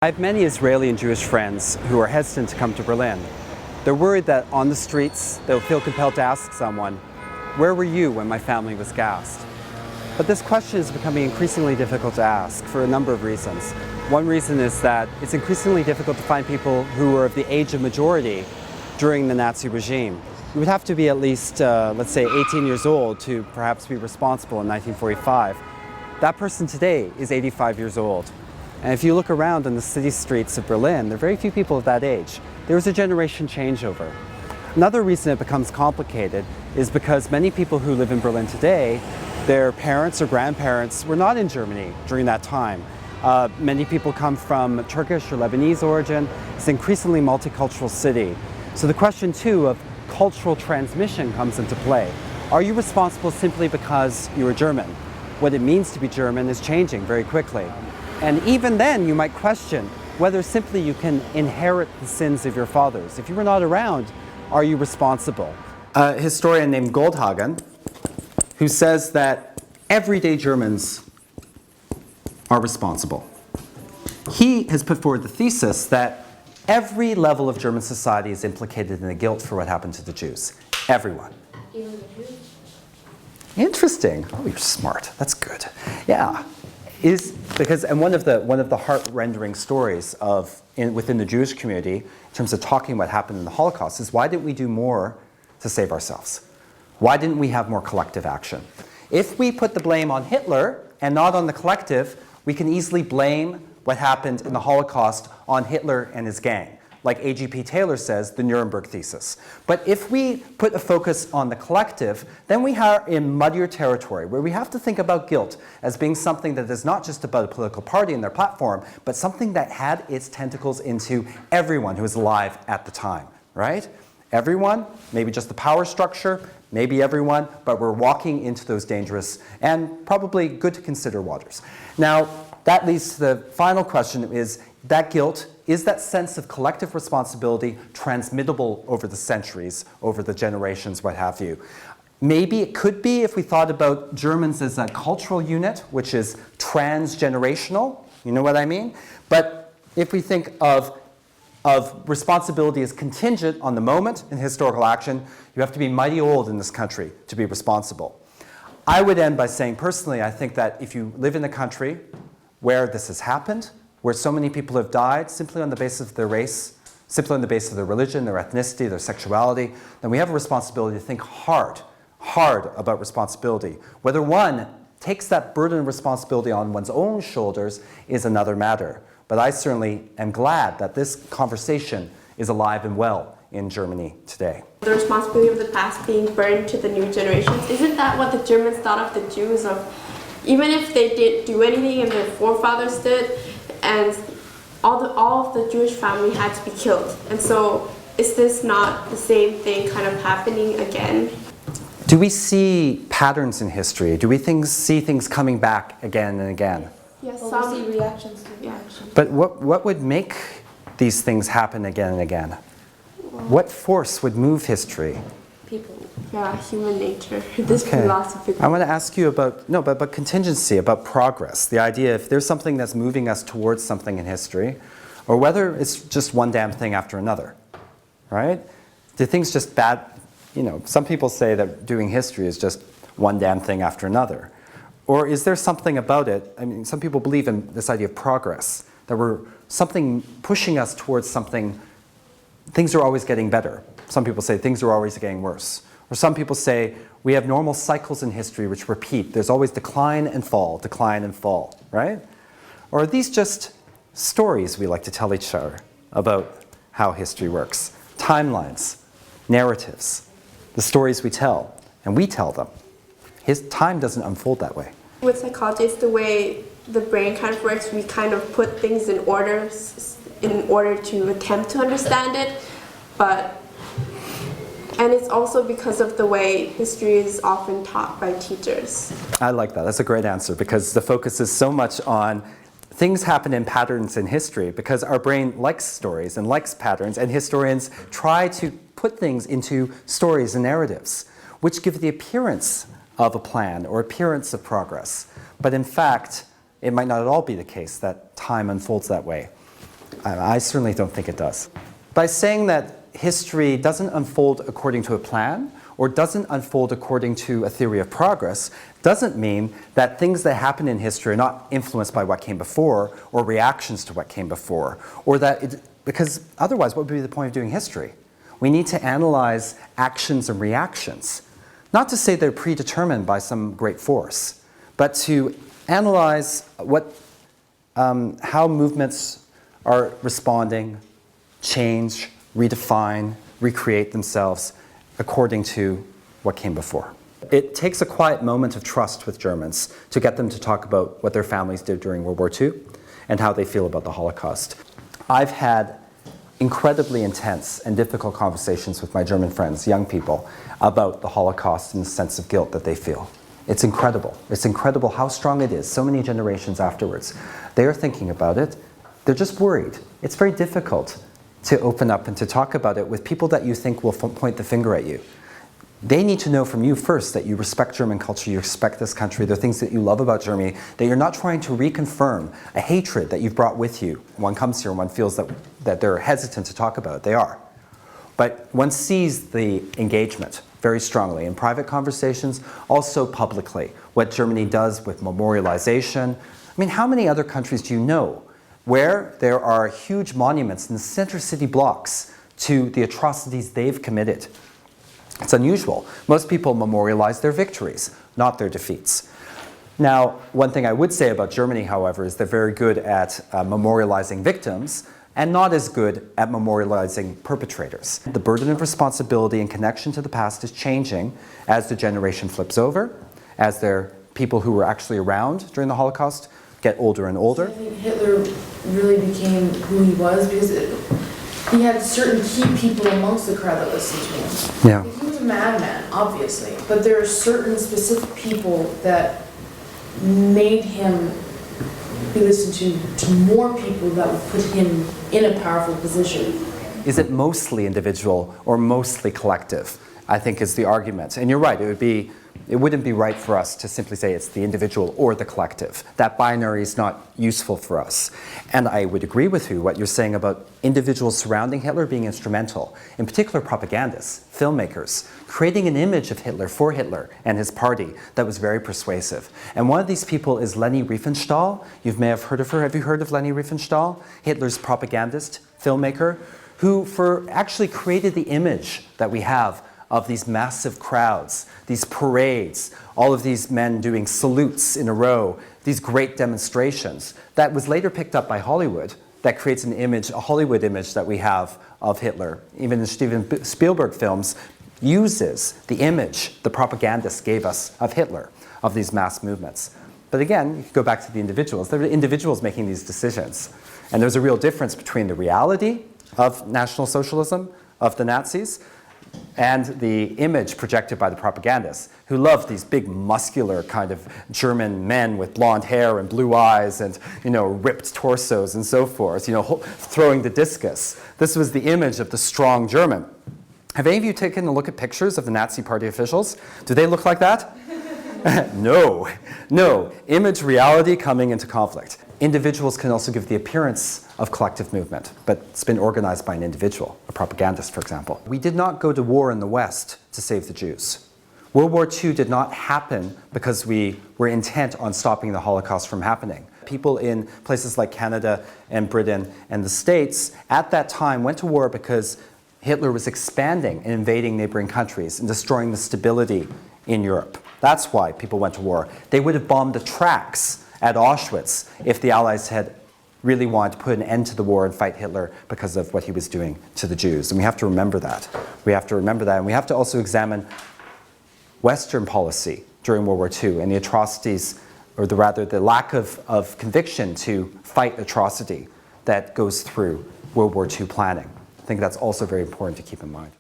I have many Israeli and Jewish friends who are hesitant to come to Berlin. They're worried that on the streets they'll feel compelled to ask someone, "Where were you when my family was gassed?" But this question is becoming increasingly difficult to ask for a number of reasons. One reason is that it's increasingly difficult to find people who were of the age of majority during the Nazi regime. You would have to be at least, let's say, 18 years old to perhaps be responsible in 1945. That person today is 85 years old. And if you look around in the city streets of Berlin, there are very few people of that age. There was a generation changeover. Another reason it becomes complicated is because many people who live in Berlin today, their parents or grandparents were not in Germany during that time. Many people come from Turkish or Lebanese origin. It's an increasingly multicultural city. So the question too of cultural transmission comes into play. Are you responsible simply because you are German? What it means to be German is changing very quickly. And even then you might question whether simply you can inherit the sins of your fathers. If you were not around, are you responsible? A historian named Goldhagen, who says that everyday Germans are responsible. He has put forward the thesis that every level of German society is implicated in the guilt for what happened to the Jews. Everyone. Even the Jews? Interesting. Oh, you're smart. That's good. Yeah. And one of the heart-rendering stories within the Jewish community, in terms of talking what happened in the Holocaust, is why didn't we do more to save ourselves? Why didn't we have more collective action? If we put the blame on Hitler and not on the collective, we can easily blame what happened in the Holocaust on Hitler and his gang. Like A.G.P. Taylor says, the Nuremberg thesis. But if we put a focus on the collective, then we are in muddier territory where we have to think about guilt as being something that is not just about a political party and their platform, but something that had its tentacles into everyone who was alive at the time, right? Everyone, maybe just the power structure, maybe everyone, but we're walking into those dangerous and probably good to consider waters. Now, that leads to the final question is that guilt, is that sense of collective responsibility transmittable over the centuries, over the generations, what have you? Maybe it could be if we thought about Germans as a cultural unit, which is transgenerational, you know what I mean? But if we think of responsibility as contingent on the moment in historical action, you have to be mighty old in this country to be responsible. I would end by saying, personally, I think that if you live in a country where this has happened, where so many people have died simply on the basis of their race, simply on the basis of their religion, their ethnicity, their sexuality, then we have a responsibility to think hard about responsibility. Whether one takes that burden of responsibility on one's own shoulders is another matter. But I certainly am glad that this conversation is alive and well in Germany today. The responsibility of the past being burned to the new generations, isn't that what the Germans thought of the Jews? Of even if they didn't do anything and their forefathers did, and all of the Jewish family had to be killed. And so is this not the same thing kind of happening again? Do we see patterns in history? Do we see things coming back again and again? Yes, Well, we see reactions to reactions. But what would make these things happen again and again? What force would move history? People. Yeah, human nature. This Okay. philosophy. I want to ask you about contingency, about progress. The idea if there's something that's moving us towards something in history, or whether it's just one damn thing after another, right? Do things just bad? Some people say that doing history is just one damn thing after another. Or is there something about it? I mean, some people believe in this idea of progress, that we're something pushing us towards something. Things are always getting better. Some people say things are always getting worse. Or some people say we have normal cycles in history which repeat. There's always decline and fall, right? Or are these just stories we like to tell each other about how history works? Timelines, narratives, the stories we tell, and we tell them. Time doesn't unfold that way. With psychology, it's the way the brain kind of works. We kind of put things in order to attempt to understand it, and it's also because of the way history is often taught by teachers. I like that. That's a great answer because the focus is so much on things happen in patterns in history because our brain likes stories and likes patterns, and historians try to put things into stories and narratives, which give the appearance of a plan or appearance of progress. But in fact, it might not at all be the case that time unfolds that way. I certainly don't think it does. By saying that history doesn't unfold according to a plan or doesn't unfold according to a theory of progress doesn't mean that things that happen in history are not influenced by what came before or reactions to what came before, or that because otherwise what would be the point of doing history? We need to analyze actions and reactions, not to say they're predetermined by some great force, but to analyze how movements are responding, change, redefine, recreate themselves according to what came before. It takes a quiet moment of trust with Germans to get them to talk about what their families did during World War II and how they feel about the Holocaust. I've had incredibly intense and difficult conversations with my German friends, young people, about the Holocaust and the sense of guilt that they feel. It's incredible. It's incredible how strong it is so many generations afterwards. They are thinking about it. They're just worried. It's very difficult to open up and to talk about it with people that you think will point the finger at you. They need to know from you first that you respect German culture, you respect this country, there are things that you love about Germany, that you're not trying to reconfirm a hatred that you've brought with you. One comes here and one feels that they're hesitant to talk about it. They are. But one sees the engagement very strongly in private conversations, also publicly, what Germany does with memorialization. I mean, how many other countries do you know where there are huge monuments in the center city blocks to the atrocities they've committed? It's unusual. Most people memorialize their victories, not their defeats. Now, one thing I would say about Germany, however, is they're very good at memorializing victims and not as good at memorializing perpetrators. The burden of responsibility and connection to the past is changing as the generation flips over, as their people who were actually around during the Holocaust get older and older. I think Hitler really became who he was because he had certain key people amongst the crowd that listened to him. Yeah. He was a madman, obviously, but there are certain specific people that made him be listened to more people that would put him in a powerful position. Is it mostly individual or mostly collective? I think is the argument. And you're right, it wouldn't be right for us to simply say it's the individual or the collective. That binary is not useful for us. And I would agree with you, what you're saying about individuals surrounding Hitler being instrumental, in particular propagandists, filmmakers, creating an image of Hitler for Hitler and his party that was very persuasive. And one of these people is Leni Riefenstahl. You may have heard of her. Have you heard of Leni Riefenstahl? Hitler's propagandist, filmmaker, who actually created the image that we have of these massive crowds, these parades, all of these men doing salutes in a row, these great demonstrations. That was later picked up by Hollywood. That creates an image, a Hollywood image that we have of Hitler. Even in Steven Spielberg films, uses the image the propagandists gave us of Hitler, of these mass movements. But again, you can go back to the individuals. There were individuals making these decisions. And there's a real difference between the reality of National Socialism, of the Nazis, and the image projected by the propagandists, who loved these big, muscular kind of German men with blonde hair and blue eyes and, ripped torsos and so forth, throwing the discus. This was the image of the strong German. Have any of you taken a look at pictures of the Nazi Party officials? Do they look like that? No. Image, reality coming into conflict. Individuals can also give the appearance of collective movement, but it's been organized by an individual, a propagandist, for example. We did not go to war in the West to save the Jews. World War II did not happen because we were intent on stopping the Holocaust from happening. People in places like Canada and Britain and the States at that time went to war because Hitler was expanding and invading neighboring countries and destroying the stability in Europe. That's why people went to war. They would have bombed the tracks at Auschwitz if the Allies had really wanted to put an end to the war and fight Hitler because of what he was doing to the Jews. And we have to remember that. We have to remember that. And we have to also examine Western policy during World War II and the atrocities, or the lack of conviction to fight atrocity that goes through World War II planning. I think that's also very important to keep in mind.